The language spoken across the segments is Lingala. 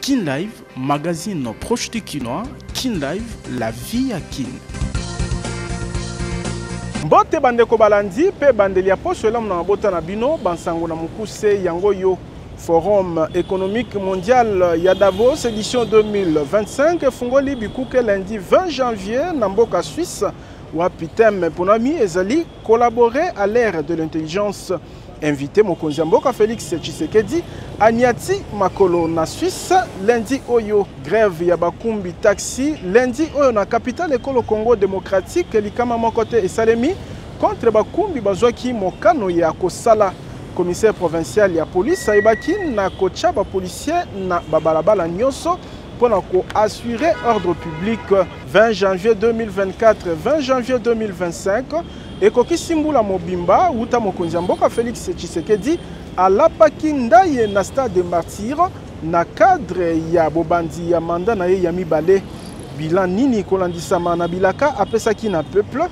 Kin Live, magazine proche de Kinois. Kin Live, la vie à Kin. Mbote bandeko balandi pe bandeli aposo elamu na bota na bino bansango na mukuse yango yo Forum économique mondial ya Davos édition 2025 fungoli bikuke lundi 20 janvier na mboka Suisse wapi thème ponami ezali collaborer à l'ère de l'intelligence. Invité mokonzi mboka Félix Tshisekedi Aniati Makolo na Suisse lundi oyo grève ya bakumbi taxi lundi oyo na capitale ekolo Congo démocratique likama mokote esalemi contre bakumbi bazwaki mokano ya kosala. Commissaire provincial ya police aibaki na kocha ba policier na babalabala nyonso pour assurer ordre public. 20 janvier 2024 20 janvier 2025 ekoki simbula mobimba uta mokonzi mboka Félix Tshisekedi alapaki ndaye na stade de martyr na cadre ya bobandi ya manda na ye ya mibale. Bilan nini kolandisama na bilaka apesaki na peuple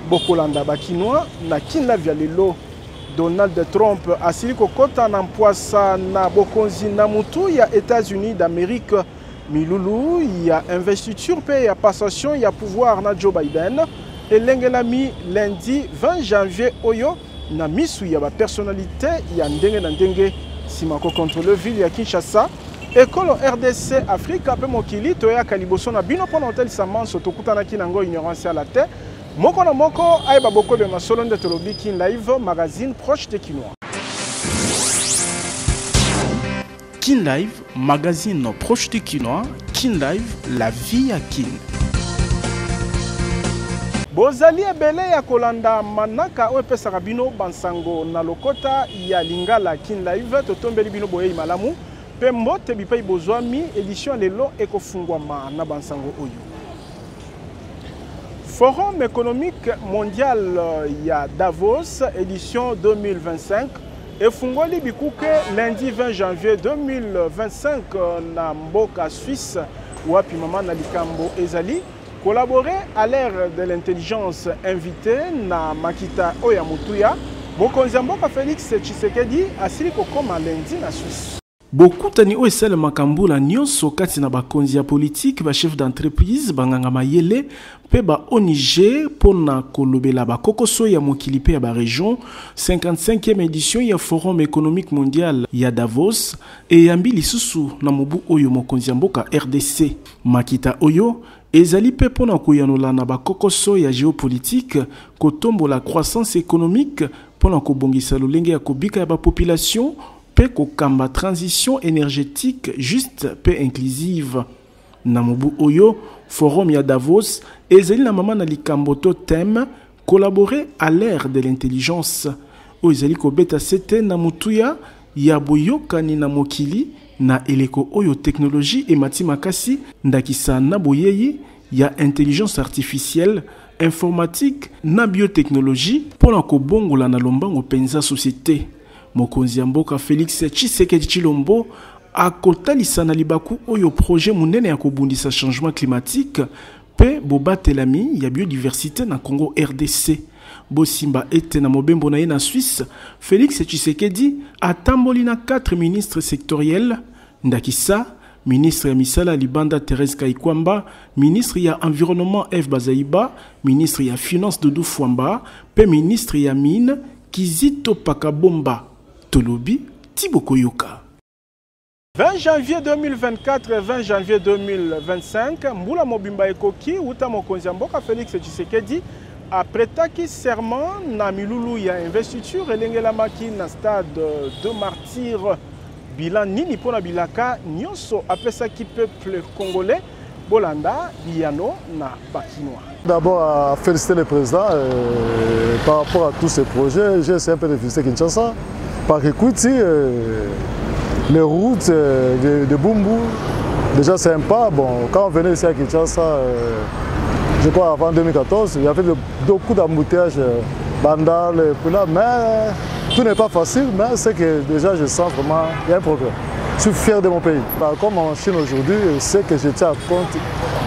bokolanda bakinois na Kin Live ya lelo. Donald Trump asili kokota na mpwasa na bokonzi na mutu ya États-Unis d'Amérique. Milulu ya investiture pe ya passation ya pouvoir na Joe Biden. Elengelami lundi 20 janvier oyo na misu ya ba personnalité ya ndenge na ndenge simako contrôle ville ya Kinshasa. Ekolo RDC Afrique pe mokili toya kaliboso na bino pona hotel Samanso tokutana kinango ignorance à la terre. Moko na moko aiba boko be masolo nde tolobi Kin Live magazine proche de Kinois. Kin Live, magazine proche de Kinois. Kin Live, la vie à Kin. Bozali ebele ya kolanda manaka o epesaka bino bansango na lokota ya lingala Kin Live totombeli bino boye malamu pe mbote bipai bozwami édition lelo ekofungwama na bansango oyo. Forum économique mondial ya Davos édition 2025 efungoli bikuke lundi 20 janvier 2025 na mboka Suisse wapi mama na likambo ezali collaborer à l'ère de l'intelligence invité na makita oya mutuya mokonzi mboka Félix Tshisekedi asili kokoma lundi na Suisse. Bokutani o esele makambula nyonso kati na bakonzi ya politique ba chef d'entreprise banganga mayele pe ba ONG pona kolobela bakokoso ya mokili pe ya ba région 55e édition ya Forum économique mondial ya Davos e yambi lisusu na mobu oyo mokonzi mboka RDC makita oyo ezali pe pona koyanola na bakokoso ya géopolitique kotombo la croissance économique pona kobongisa lolenge ya kobika ya ba population pe kokamba transition énergétique juste pe inclusive. Na mobu oyo Forum ya Davos ezali na mama na likambo to thème collaborer à l'ère de l'intelligence. O ezali kobeta sete na mutuya ya boyokani na mokili na eleko oyo technologie et mati makasi ndakisa na boyeyi ya intelligence artificielle informatique na biotechnologie pona kobongola na lombango penza société. Mokonzi mboka Félix Tshisekedi Tshilombo akotalisa na libaku oyo projet munene ya kobundisa changement climatique pe bobatelami ya biodiversité na Congo RDC. Bosimba ete na mobembo na ye na Suisse, Félix Tshisekedi atamboli na 4 ministres sectoriels ndakisa ministre ya misala libanda Thérèse Kaikwamba, ministre ya environnement F Bazaiba, ministre ya finance Doudou Fwamba, pe ministre ya mine Kizito Pakabomba. Tolobi Tibokoyoka. 20 janvier 2024 20 janvier 2025 mbula mobimba ekoki uta mokonzi mboka Félix Tshisekedi apretaki serment na milulu ya investiture elengelamaki na stade de martyr. Bilan nini pona bilaka nyonso apesaki peuple congolais bolanda biyano na bakinois. D'abord à féliciter le président par rapport à tous ces projets. J'ai essayé un peu de visiter Kinshasa. Par écoute, les routes de Bumbu, déjà sympa. Bon, quand on venait ici à Kinshasa, je crois avant 2014, il y avait beaucoup d'embouteillages, Bandal, mais tout n'est pas facile, mais c'est que déjà je sens vraiment qu'il y a un progrès. Je suis fier de mon pays. Comme en Chine aujourd'hui, c'est que je tiens compte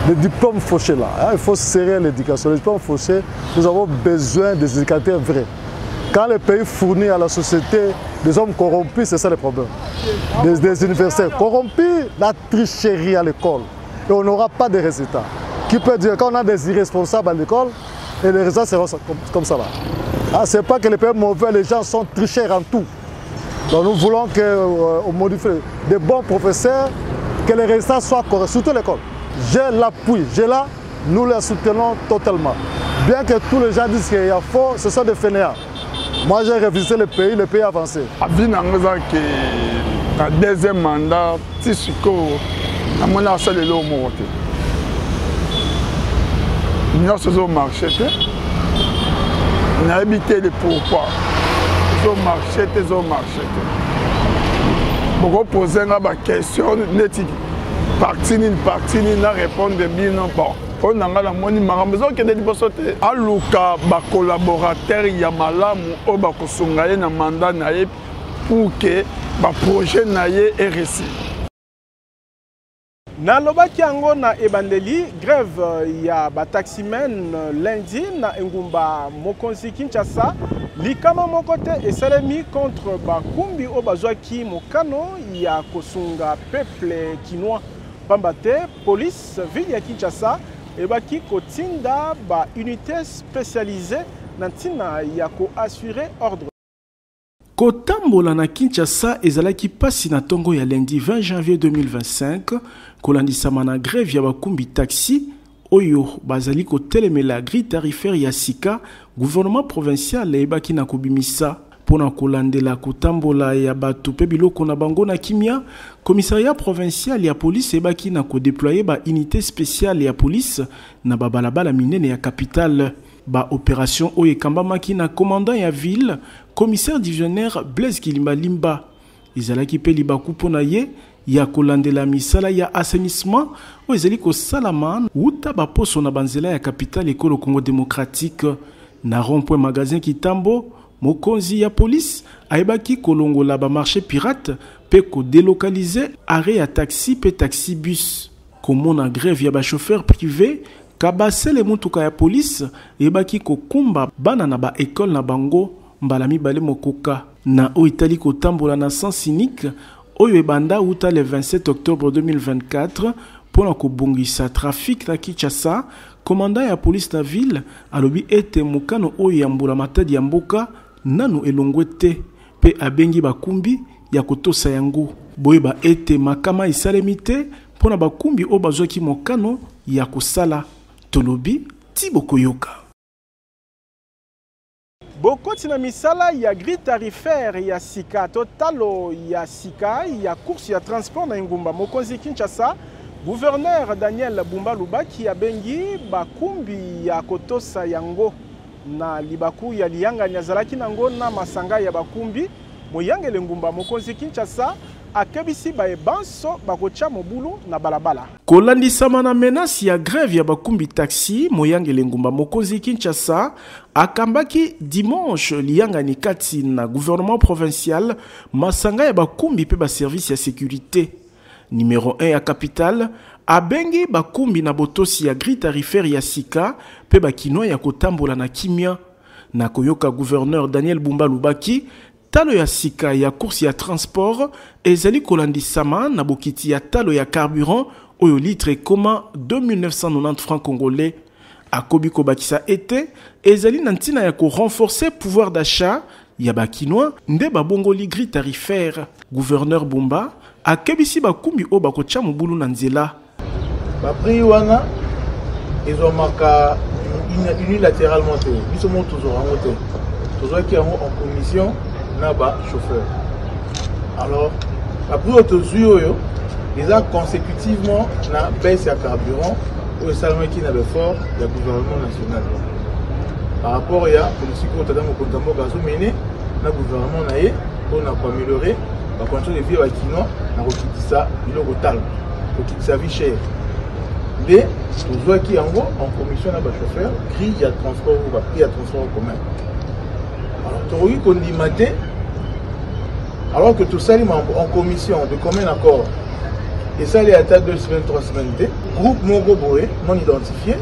des diplômes fauchés là. Il faut serrer l'éducation. Les diplômes fauchés, nous avons besoin des éducateurs vrais. Quand le pays fournit à la société des hommes corrompus, c'est ça le problème. Des universitaires corrompus, la tricherie à l'école. Et on n'aura pas de résultats. Qui peut dire quand on a des irresponsables à l'école, et les résultats seront comme ça là. Ah, ce n'est pas que les pays mauvais, les gens sont tricheurs en tout. Donc nous voulons qu'on modifie des bons professeurs, que les résultats soient corrects, surtout l'école. J'ai l'appui, nous les soutenons totalement. Bien que tous les gens disent qu'il y a faux, ce sont des fainéants. Moi j'ai révisé le pays avancé. Le deuxième mandat, si je nous sommes marché, nous avons habité le pourquoi. Nous avons marché. Beaucoup poser des questions, partie, nous répondre bien non pas. On a la monnaie, mais on a des possibilités. Aluka, ba collaborateur, yamalamu, oba kosungaye na mandat naye pour que ba projet naye est réussi. Na lobaki yango na ebandeli grève ya ba taximen lundi na engumba mokonzi Kinshasa likama mokote esalemi contre ba kumbi o bazwaki mokano ya kosunga peuple kinois pambate police ville ya Kinshasa ebaki kotinda ba unité spécialisée na ntina ya ko assurer ordre. Kotambola na Kinshasa ezalaki pasi na tongo ya lundi 20 janvier 2025 kolandisama na grève ya bakumbi taxi oyo bazali kotelemela grille tarifaire ya sika gouvernement provincial ebaki na kobimisa pona kolandela kotambola ya bato pe biloko na bango na kimia commissariat provincial ya police ebaki na kodéployer ba unité spéciale ya police na babalabala minene ya capitale. Ba opération oye kambamaki na commandant ya ville commissaire divisionnaire Blaise Kilimba Limba ezalaki pe libaku pona ye ya kolandela misala ya assainissement o ezali ko salama uta ba poso na banzela ya capitale ekolo Congo démocratique na rond-point magasin Kitambo mokonzi ya police aibaki kolongola ba marché pirate pe ko délocaliser arrêt ya taxi pe taxi bus komona grève ya ba chauffeur privé kabase le mutuka ya police ebaki kokumba bana na ba école na bango mbala mibale mokoka na o itali kotambola na sens cynique oyo ebanda uta le 27 octobre 2024 pona kobongisa trafic na Kinshasa commandant ya police na ville alobi ete mokano oyo ya mbula matadi ya mboka nanu elongwe te pe abengi bakumbi ya kotosa yango boyeba ete makama esalemi te pona bakumbi oyo bazwaki mokano ya kosala tolobi Tibo Koyoka. Bokoti na misala ya grille tarifaire ya sika totalo ya sika ya course ya transport na ngumba mokonzi Kinshasa gouverneur Daniel Bumba Lubaki abengi bakumbi ya kotosa yango na libaku ya liyanga nyazalaki nango na masanga ya bakumbi moyangele ngumba mokonzi Kinshasa akebisi ba ebanso bakocha mobulu na balabala. Kolandisama na menace ya grève ya bakumbi taxi moyangele ngumba mokonzi Kinshasa akambaki dimanche liyanga ni kati na gouvernement provincial masanga ya bakumbi pe ba service ya sécurité. Numéro 1 ya capitale abengi bakumbi na botosi ya grille tarifaire ya sika pe bakino ya kotambola na kimia na koyoka gouverneur Daniel Bumba Lubaki talo ya sika ya course ya transport ezali kolandisama na bokiti ya talo ya carburant oyo litre koma 2990 francs congolais akobi kobakisa ete ezali na ntina ya ko renforcer pouvoir d'achat ya bakinois nde babongoli grille tarifaire. Gouverneur Bumba akebisi bakumbi o bakocha mobulu na nzela ba prix wana ezomaka unilatéralement te biso mo toujours en moto toujours qui en commission na ba chauffeur. Alors la prix autozui oyo déjà consécutivement na baisse ya carburant ou seulement qui na l'effort du gouvernement national par rapport ya politique au tadamo kontambo gazo mené na gouvernement na ye pour na améliorer la condition de vie à Kino na kokitisa biloko tal kokitisa vie chère mais toujours qui en gros en commission na ba chauffeur grille ya transport ou ba prix ya transport en commun. Alors tu qu'on dit matin alors que tout ça en commission de commun accord et ça les attaques 2 semaines 3 semaines groupe Mongo Boé non identifié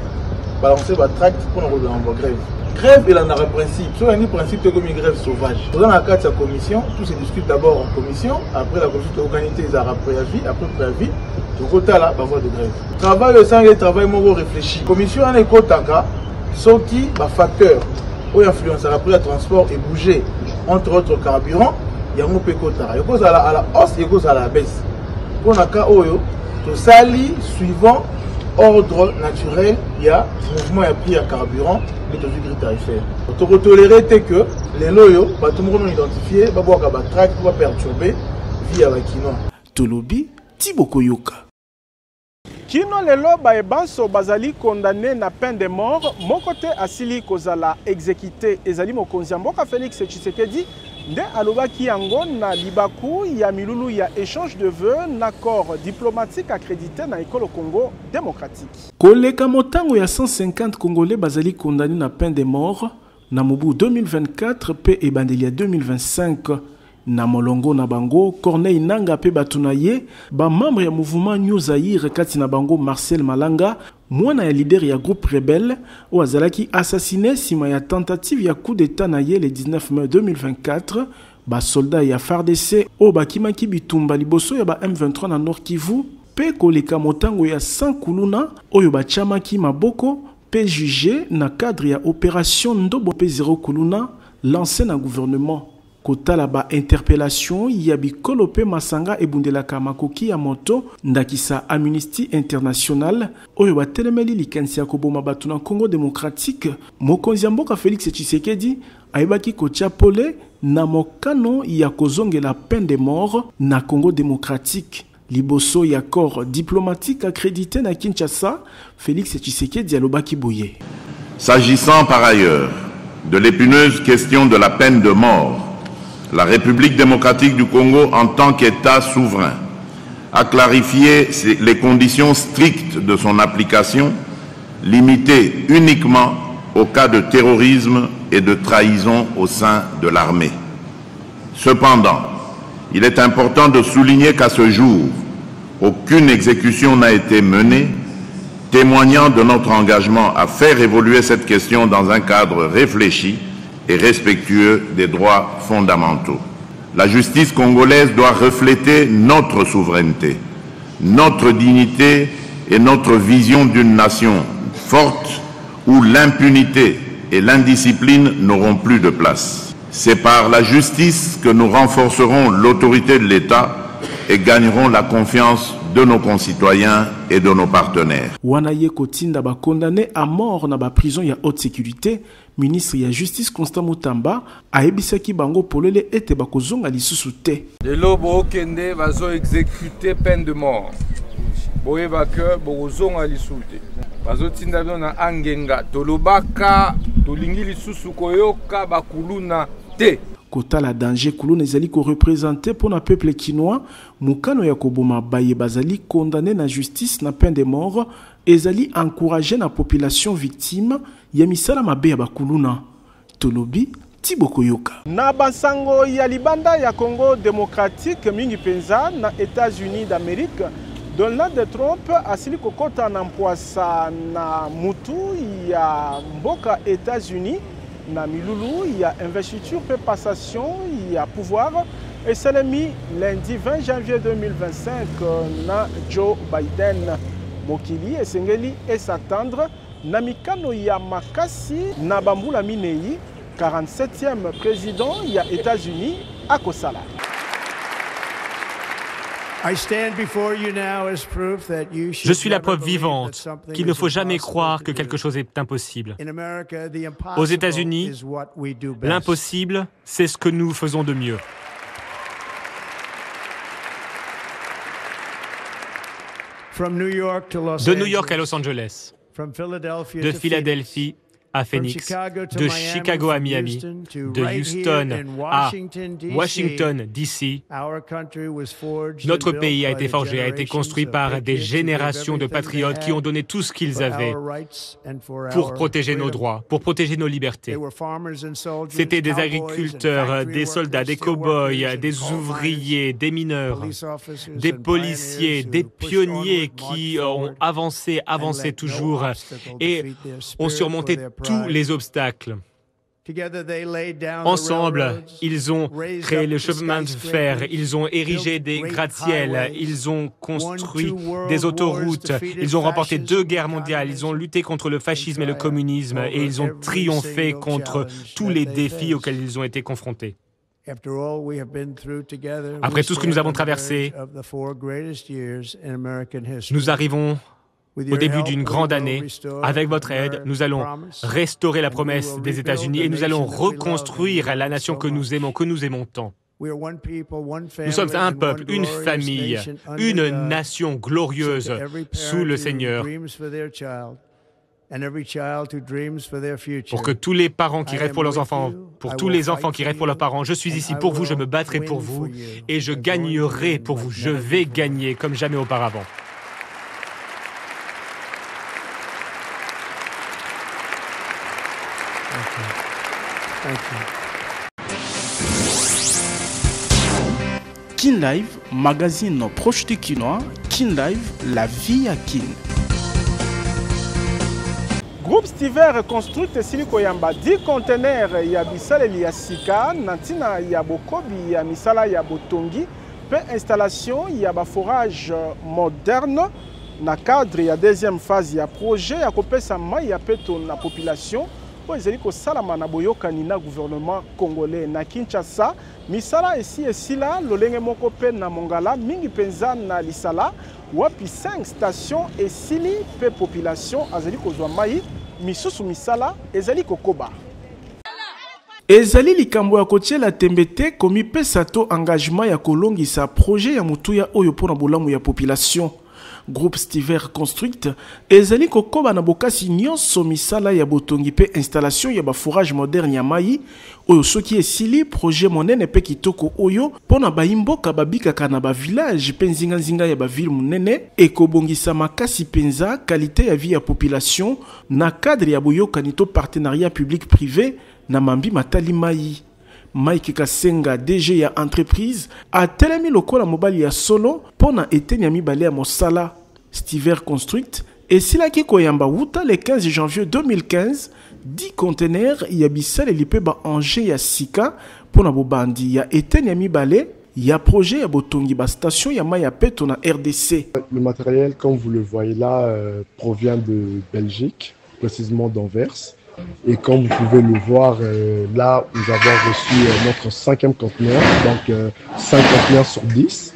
balancer ba tract pour nous en grève grève il en a un principe. Soit un principe comme une grève sauvage. Dans la carte de la commission, tout se discute d'abord en commission, après la commission de l'organité, ils auront préavis, après préavis, tout côté là, va avoir de grève. Travail au sein des travail, moi, réfléchi. Commission en écotaka, sont qui, facteur, où influence à la prise de transport et bouger, entre autres carburants, il y a un peu kotara. Il y a cause à la hausse, il y a cause à la baisse. Pour le cas où, tout ça, suivant ordre naturel, il y a mouvement et prix à carburant, mais toujours gris tarifaire. On peut tolérer que les loyaux, tout le monde identifié, va voir qu'à track, va perturber via la quinoa. Tolobi, Tiboko Yoka. Kino lelo baebanso bazali condamné na peine de mort. Mon côté asili kozala exécuté ezali mokonzi ya mboka Félix Tshisekedi nde alobaki yango na libaku ya milulu ya échange de vœux n'accord diplomatique accrédité na école Congo démocratique. Koleka motango ya 150 Congolais bazali condamné na peine de mort na mobu 2024 pe ebandelia 2025. Na molongo na bango, Corneille Nanga pe batunaye, ba membre ya mouvement New Zaïre kati na bango Marcel Malanga, mwana ya leader ya groupe rebelle, ou azalaki assassiné sima ya tentative ya coup d'état na ye le 19 mai 2024, ba soldat ya FARDC o bakimaki bitumba liboso ya ba M23 na Nord Kivu, pe koleka motango ya 100 kuluna, oyo bachamaki maboko, pe jugé na cadre ya opération Ndobo pe 0 kuluna, lancé na gouvernement. Kotala ba interpellation ya bikolo pe masanga ebundelaka makoki ya moto ndakisa Amnesty International oyo batelemeli likanisi ya koboma batu na Congo démocratique. Mokonzi ya mboka Félix Tshisekedi ayebaki kotia pole na mokano ya kozongela peine de mort na Congo démocratique. Liboso ya corps diplomatique accrédité na Kinshasa, Félix Tshisekedi alobaki boye. S'agissant par ailleurs de l'épineuse question de la peine de mort, la République démocratique du Congo, en tant qu'État souverain, a clarifié les conditions strictes de son application, limitées uniquement au cas de terrorisme et de trahison au sein de l'armée. Cependant, il est important de souligner qu'à ce jour, aucune exécution n'a été menée, témoignant de notre engagement à faire évoluer cette question dans un cadre réfléchi et respectueux des droits fondamentaux. La justice congolaise doit refléter notre souveraineté, notre dignité et notre vision d'une nation forte où l'impunité et l'indiscipline n'auront plus de place. C'est par la justice que nous renforcerons l'autorité de l'État et gagnerons la confiance de nos concitoyens et de nos partenaires. Wanaye Kotinda ba condamné à mort na ba prison ya haute sécurité, ministre ya justice Constant Mutamba ayebisaki bango polele ete bakozonga lisusu te. Lelo bokende bazo exécuter peine de mort. Boyeba que bozonga lisusu te. Bazo tinda na angenga tolobaka tolingi lisusu koyoka bakuluna te. Kota la danger kuluna ezali ko représenter pour na peuple kinois, mukano ya koboma baye bazali condamné na justice na peine de mort, ezali encourager na population victime ya misala mabe ya bakuluna. Tolobi Tiboko Yoka. Na bansango ya libanda ya Congo démocratique mingi penza na États-Unis d'Amérique, Donald Trump asili kokota na mpwasa na mutu ya mboka États-Unis na milulu ya investiture pe passation ya pouvoir et c'est mis lundi 20 janvier 2025 na Joe Biden. Mokili esengeli et s'attendre na mikano ya makasi na bambula minei 47e président ya États-Unis à Kosala. Je suis la preuve vivante qu'il ne faut jamais croire que quelque chose est impossible. Aux États-Unis, l'impossible, c'est ce que nous faisons de mieux. De New York à Los Angeles, de Philadelphie à Phoenix, de Chicago à Miami, de Houston à Washington, D.C. Notre pays a été forgé, a été construit par des générations de patriotes qui ont donné tout ce qu'ils avaient pour protéger nos droits, pour protéger nos libertés. C'était des agriculteurs, des soldats, des cow-boys, des ouvriers, des mineurs, des policiers, des pionniers qui ont avancé toujours et ont surmonté tous les obstacles Ensemble, ils ont créé le chemin de fer, ils ont érigé des gratte-ciels, ils ont construit des autoroutes, ils ont remporté 2 guerres mondiales, ils ont lutté contre le fascisme et le communisme et ils ont triomphé contre tous les défis auxquels ils ont été confrontés. Après tout ce que nous avons traversé, nous arrivons au début d'une grande année. Avec votre aide, nous allons restaurer la promesse des États-Unis et nous allons reconstruire la nation que nous aimons tant. Nous sommes un peuple, une famille, une nation glorieuse sous le Seigneur. Pour que tous les parents qui rêvent pour leurs enfants, pour tous les enfants qui rêvent pour leurs parents, je suis ici pour vous, je me battrai pour vous et je gagnerai pour vous. Je vais gagner comme jamais auparavant. Kin Live, magazine proche du Kinois. Kin Live, la vie à Kin. Groupe Stiver Construct Siliko Yamba 10 conteneurs ya bisaleli ya sika nantina ya bokobi ya misala ya botongi pe installation ya ba forage moderne na cadre ya deuxième phase ya projet ya kopesa mai ya peto na population po ezali ko salama na boyokani na gouvernement congolais na Kinshasa. Misala esila lolenge moko pe na Mongala mingi penza na lisala wapi 5 stations esili pe population azali kozwa mai misusu misala ezali kokoba. Ezali likambo ya kotiela tembete komi pesa to engagement ya kolongisa projet ya mutuya oyo pona bolamu ya population. Groupe Stiver Construct ezali kokoba na bokasi nyonso misala ya botongi pe installation ya ba forage moderne ya mai oyo soki esili projet monene pe kitoko oyo pona baimboka babikaka na ba village pe nzinga ya ba ville monene ekobongisa makasi penza qualité ya vie ya population na cadre ya boyokani to partenariat public privé na mambi matali mai. Mike Kasenga, DG ya entreprise, a telemi lokola mobali ya solo pona eteni ya mibale ya mosala. Stiver Construct et silaki koyamba wuta le 15 janvier 2015 10 conteneurs ya bisale lipe ba Angers ya sika pona bobandi ya eteni ya mibale ya projet ya botongi ba station ya mai ya peto na RDC. Le matériel, comme vous le voyez là, provient de Belgique, précisément d'Anvers. Et comme vous pouvez le voir, là, nous avons reçu notre 5e conteneur, donc 5 conteneurs sur 10.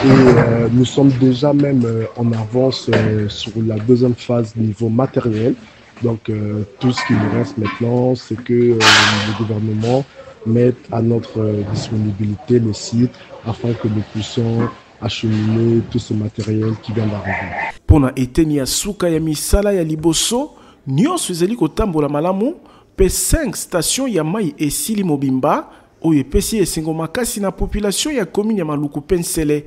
Et nous sommes déjà même en avance sur la deuxième phase niveau matériel. Donc tout ce qui nous reste maintenant, c'est que le gouvernement mette à notre disponibilité le site afin que nous puissions acheminer tout ce matériel qui vient d'arriver. Pona eteni ya suka ya misala ya liboso, nyonso ezali kotambola malamu pe 5 stations ya mai esili mobimba oyo epesi esengo makasi na population ya commune ya Maluku Pensele.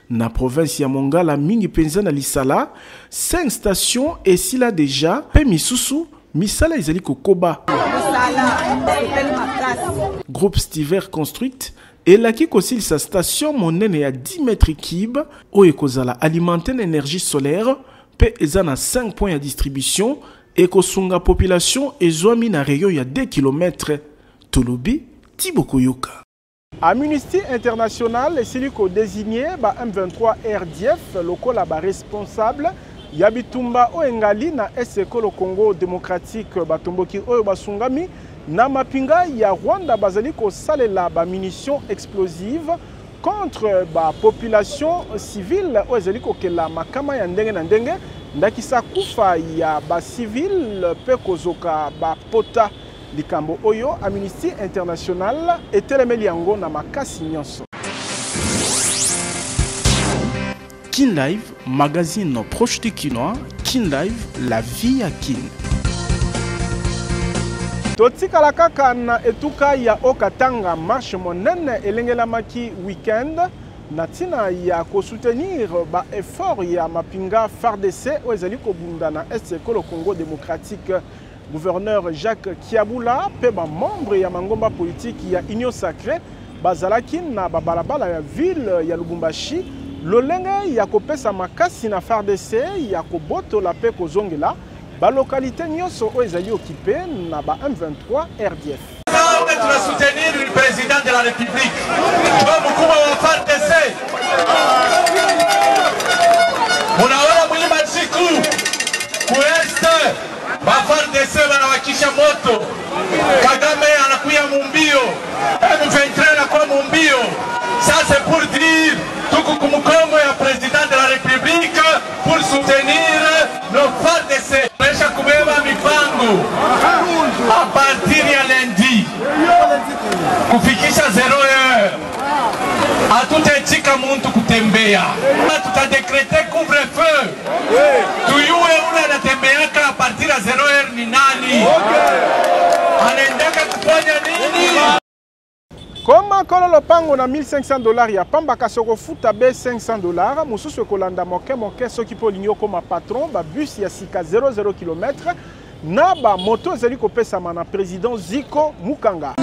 Na province ya Mongala mingi penza na lisala 5 stations esila deja pe misusu misala ezali kokoba. Groupe Stiver Construct elaki kosil sa station monene ya 10 mètres cubes oyo ekozala alimenter na énergie solaire pe eza na 5 points ya distribution ekosunga population ezwami na rayon ya 2 km. Tolobi Tibokoyoka. Amnesty International esili ko désigné ba M23 RDF lokola ba responsable ya bitumba o engali na esekolo Congo démocratique batomboki oyo basungami na mapinga ya Rwanda bazali ko salela ba munitions explosives contre ba population civile o ezali ko kela makama ya ndenge na ndenge ndakisa kufa ya ba civil pe kozoka ba pota likambo oyo Amnesty International etelemeli yango na makasi nyonso. Kin Live, magazine proche du Kinois. Kin Live, la vie à Kin. Totikala kaka na etuka ya Okatanga marche monene elengelamaki weekend na tina ya ko soutenir ba effort ya mapinga FARDC o ezali ko bunda na Est Ekolo Congo démocratique. Gouverneur Jacques Kiabula pe ba membre ya mangomba politique ya Union Sacrée bazalaki na babalabala ya ville ya Lubumbashi lolenge ya kopesa makasi na FARDC ya kobotola pe kozongela ba localité nyonso oyo ezali occupé na ba M23 RDF. On va soutenir le président de la République. Comme mkubwa wa FARDC. Unaona mlima siku kueste ba FARDC wanawakisha moto. Kagame anakuya mumbio. M23 anakuwa mumbio. Ça c'est pour dire tuko kumkongo ya président de la République pour soutenir nos FARDC. Mesha kubeba mipango à partir ya lundi kufikisha 0 heure hatutaetika muntu kutembea. Tutadekrete couvre-feu. Tuyue ule anatembeaka a partir ya 0 heure ni nani? Anaendaka kufanya nini? Koma kololo pango na $1500 ya pamba kasoko futa be $500 mususu kolanda moke soki po linyo koma patron ba bus ya sika 00 km na ba moto ezali kopesa mana président Ziko Mukanga.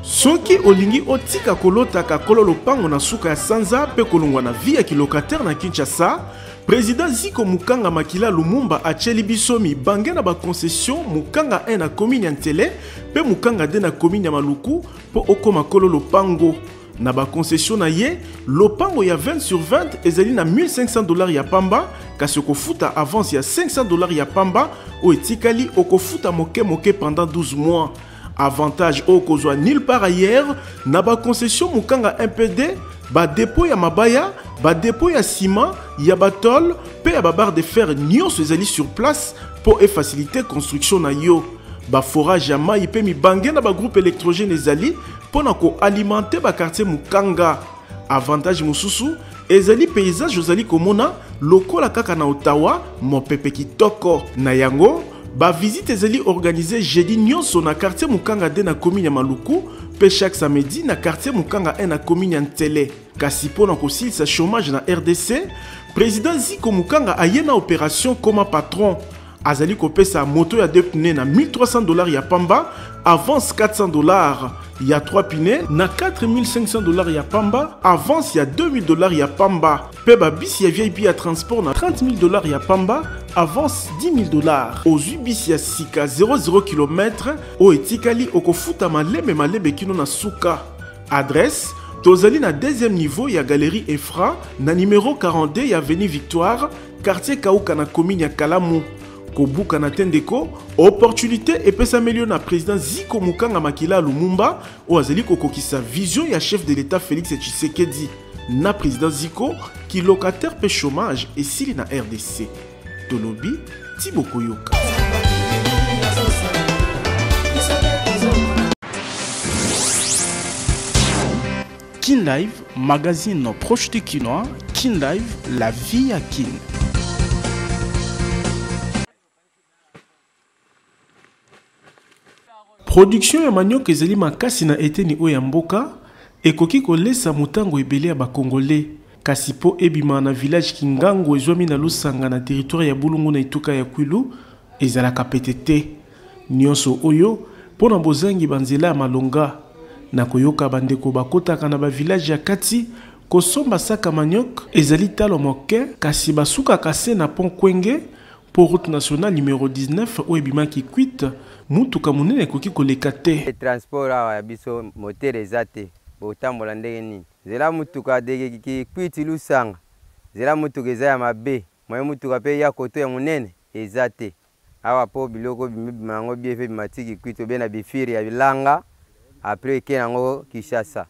Soki olingi otika kolotaka kololo pango na suka ya sanza pe kolongwa na vie ya kilocataire na Kinshasa, président Ziko Mukanga Makila Lumumba acheli bisomi bange na ba concession Mukanga 1 na commune ya Ntele pe Mukanga 2 na commune ya Maluku po okoma kololo pango. Na ba concession na ye, lopango ya 20 sur 20 ezali na $1500 ya pamba, kasi okofuta avance ya $500 ya pamba o etikali okofuta moke pendant 12 mois. Avantage okozwa nulle part ailleurs, na ba concession Mukanga MPD, ba dépôt ya mabaya, ba dépôt ya ciment, ya batol, pe ya ba barre de fer nyonso ezali sur place pour faciliter construction na yo. Ba forage ya mai pe mibange na ba groupe électrogène ezali pona ko alimenter ba quartier Mukanga. Avantage mususu ezali paysage ozali komona lokola kaka na Ottawa mopepe kitoko na yango. Ba visite ezali organisée jeudi nyonso na quartier Mukanga 2 na commune ya Maluku pe chaque samedi na quartier Mukanga 1 na commune ya Ntele. Kasi pona ko silisa chômage na RDC, président Ziko Mukanga ayena opération comme patron. Azali kopesa moto ya 2 pneus na $1300 ya pamba, avance $400 ya 3 pneus na $4500 ya pamba, avance ya $2000 ya pamba. Pe ba bis ya VIP ya transport na $30000 ya pamba, avance $10000. Ozui bis ya sika 00 km o etikali okofuta malebe kino na suka. Adresse tozali na 2e niveau ya galerie Efra na numéro 42 ya avenue Victoire, quartier Kauka na commune ya Kalamu. Kobuka na tendeko, opportunité epesa melio na président Ziko Mukanga Makila Lumumba o azali kokokisa vision ya chef de l'État Félix Tshisekedi na président Ziko ki locataire pe chômage et sili na RDC. Tolobi Tiboko Yoka. Kin Live, magazine proche de Kinois. Kin Live, la vie à Kin. Production ya manioc ezali makasi na eteni oyo ya mboka ekoki kolesa mutango ebele ya bakongole kasi po ebima na village Kingango ezwami na Lusanga na territoire ya Bulungu na Ituka ya Kwilu ezalaka pete te nyonso oyo pona bozangi banzela ya malonga na koyoka bandeko bakotaka na ba village ya kati kosomba saka manioc ezali talo moke kasi basuka kase na pont Kwenge pour route nationale numéro 19 oyo ebimaki Kwit mutuka munene ekoki koleka te. Transport ya biso moteur eza te botambola ndenge nini zela mutuka de Kwiti Lusanga zela mutuka eza ya mabe moye mutuka pe ya koto ya munene eza te awa po biloko bimango biefe bimatiki Kwiti be na bifiri ya bilanga après ke nango Kinshasa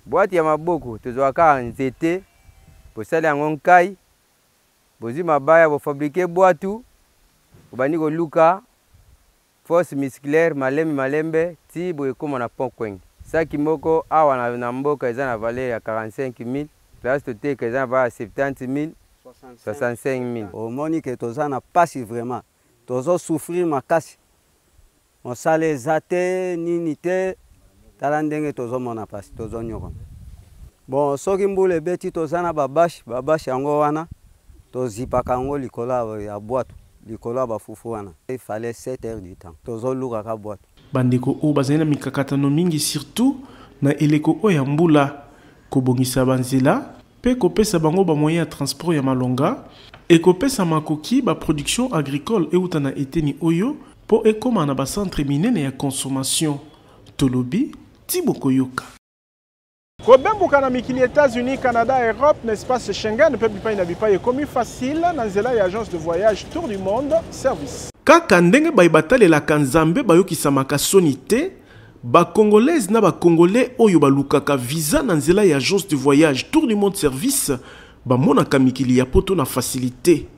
boîte ya maboko tozwaka nzete posala yango nkai bozi mabaya bo fabriquer boîte ubani ko luka force musculaire malembe ti boye koma na pont Kwenge saki moko awa na mboka eza na valeur ya 45000 place toteka eza na valeur ya 70000 65000 omoni ke toza na pasi vraiment tozo souffrir makasi mosala eza te nini te tala ndenge tozo mona pasi tozo nyoko bon soki mbula ebeti toza na babashi yango wana tozipaka yango likolo ya bwato likolo ba fufu wana. Il fallait 7 heures du temps. Tozo luka ka boîte. Bandeko o bazana mikakatano mingi surtout na eleko o ya mbula ko bongisa banzela pe ko pesa bango ba moyen de transport ya malonga et ko pesa makoki ba production agricole e utana eteni oyo po ekoma na ba centre minene ya consommation tolobi Tiboko Yoka. Kobembuka na mikili États-Unis, Canada, Europe, n'espace Schengen, ne peut pas y commis facile dans la agence de voyage Tour du Monde Service. Kaka ndenge baibatale la kanzambe bayokisa makasoni te, ba congolaise na ba congolais oyo balukaka visa na nzela ya agence de voyage Tour du Monde Service, ba monaka mikili ya poto na facilité.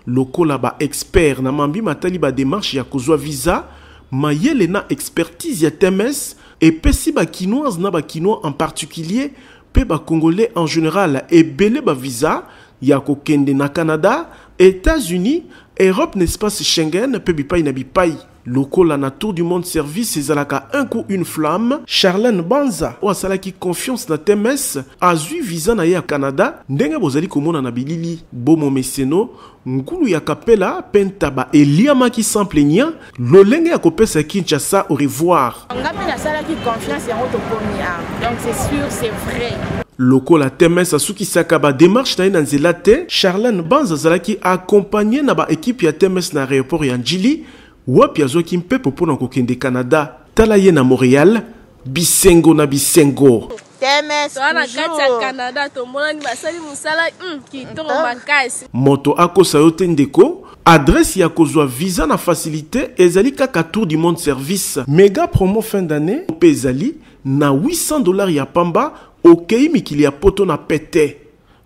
Lokola ba expert na mambi matali ba démarche ya kozwa visa, mayele na expertise ya TMS et pesi ba kinoise na ba kinois en particulier, pe ba congolais en général et belé ba visa ya kokende na Canada, États-Unis, Europe n'espace Schengen, pe bipai na bipai. Lokola na Tour du Monde Service ezalaka un coup une flamme, Charlène Banza o asalaki confiance na TMS azui visa na ya Canada ndenge bozali komona na bilili bomo meseno ngulu ya kapela pentaba eliamaki sans plaignant lolenge ya kopesa Kinshasa au revoir. Ngapi na salaki confiance ya moto komia. Donc c'est sûr, c'est vrai. Lokola TMS asukisaka ba démarche na nzela te, Charlène Banza azalaki accompagné na ba équipe ya TMS na aéroport ya Njili. Wapi azoki mpepo pona kokende Canada tala ye na Montréal bisengo na bisengo TMS wana kati ya Canada tomona ni basali musala kitoko makasi moto akosa yo te ndeko adresse ya kozwa visa na facilité ezali kaka Tour du Monde Service méga promo fin d'année ezali na $800 ya pamba okei mikili ya poto na pete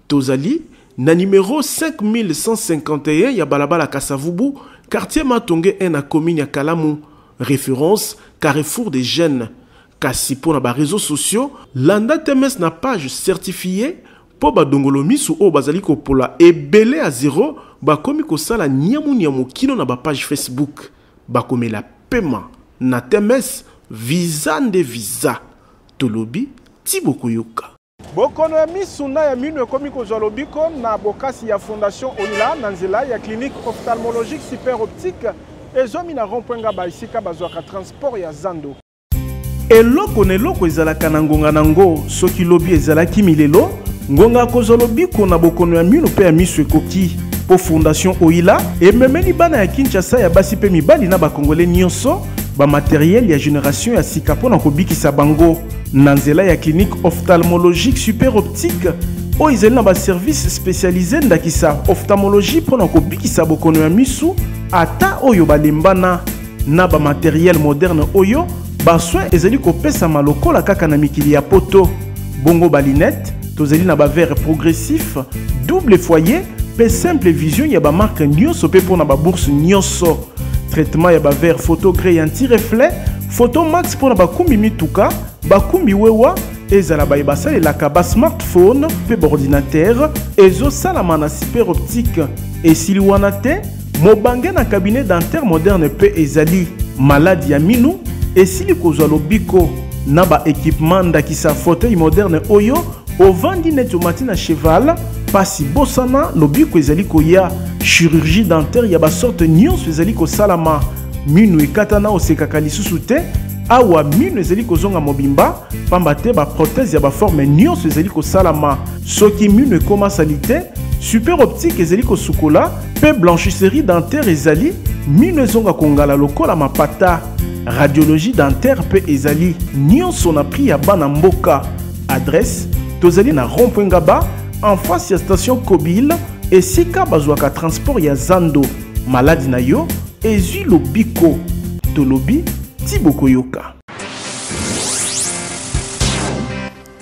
tozali na numéro 5151 ya balabala Kasavubu quartier Matonge na commune ya Kalamu, référence Carrefour des Jeunes. Kasi pour na réseaux sociaux, landa TMS na page certifiée po ba dongolo misu o bazali ko pola ebele à zéro ba komi ko sala nyamu kino na ba page Facebook. Ba komela paiement na TMS visa nde visa. Tolobi Tiboko Yoka. Bokono ya misuna ya minu ekomi kozwa lobiko na bokasi ya fondation Oila na nzela ya clinique ophtalmologique super optique ezomi na rond-point ba isika bazwaka transport ya Zando. Eloko neloko ezalaka na ngonga nango soki lobi ezalaki milelo ngonga kozwa lobiko na bokono ya minu pe ya misu ekoki po fondation Oila ememeli bana ya Kinshasa ya basi pe mibali na bakongole nyonso ba matériel ya génération ya sika pona kobikisa bango na nzela ya clinique ophtalmologique super optique o izeli na ba service spécialisé ndakisa ophtalmologie pona kobikisa bokono ya misu ata oyo balembana na ba matériel moderne oyo ba soin ezeli kopesa malokola kaka na mikili ya poto bongo ba lunette tozeli na ba verre progressif double foyer pe simple vision ya ba marque nyonso pe pona ba bourse nyonso traitement ya ba verre photo gré anti-reflet photo max pour na bakumbi mituka bakumbi wewa ezala ba ebasale la kaba smartphone pe ordinateur ezo salama na super optique et siliwana te mobange na cabinet dentaire moderne pe ezali malade ya minu et sili kozwa lobiko na ba équipement ndakisa fauteuil moderne oyo ovandi neto matina cheval pasi bosana lobiko ezali koya chirurgie dentaire ya ba sorte nyonso ezali ko salama minu ekatana osekaka lisusu te awa minu ezali kozonga mobimba pamba te ba prothèse ya ba forme nyonso ezali ko salama soki minu ekoma salite super optique ezali ko sukola pe blanchisserie dentaire ezali minu ezonga kongala lokola mapata radiologie dentaire pe ezali nyonso na prix ya bana mboka adresse tozali na rond-point Ngaba en face ya station Kobile esika bazwaka transport ya Zando maladi na yo ezui lobiko tolobi Tiboko Yoka.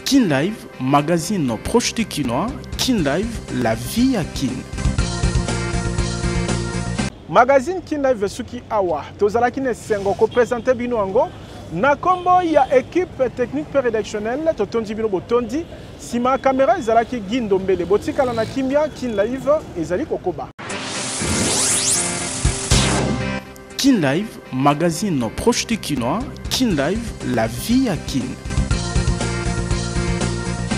Kin Live, magazine proche de Kinois. Kin Live, la vie à Kin. Magazine Kin Live suki awa tozalaki ne sengo ko présenter bino ango na kombo ya équipe technique pe rédactionnelle totondi bino botondi sima caméra ezalaki Gindo Mbele botikala na kimia Kin Live ezali kokoba. Kin Live, magazine proche de Kinois. Kin Live, la vie à Kin.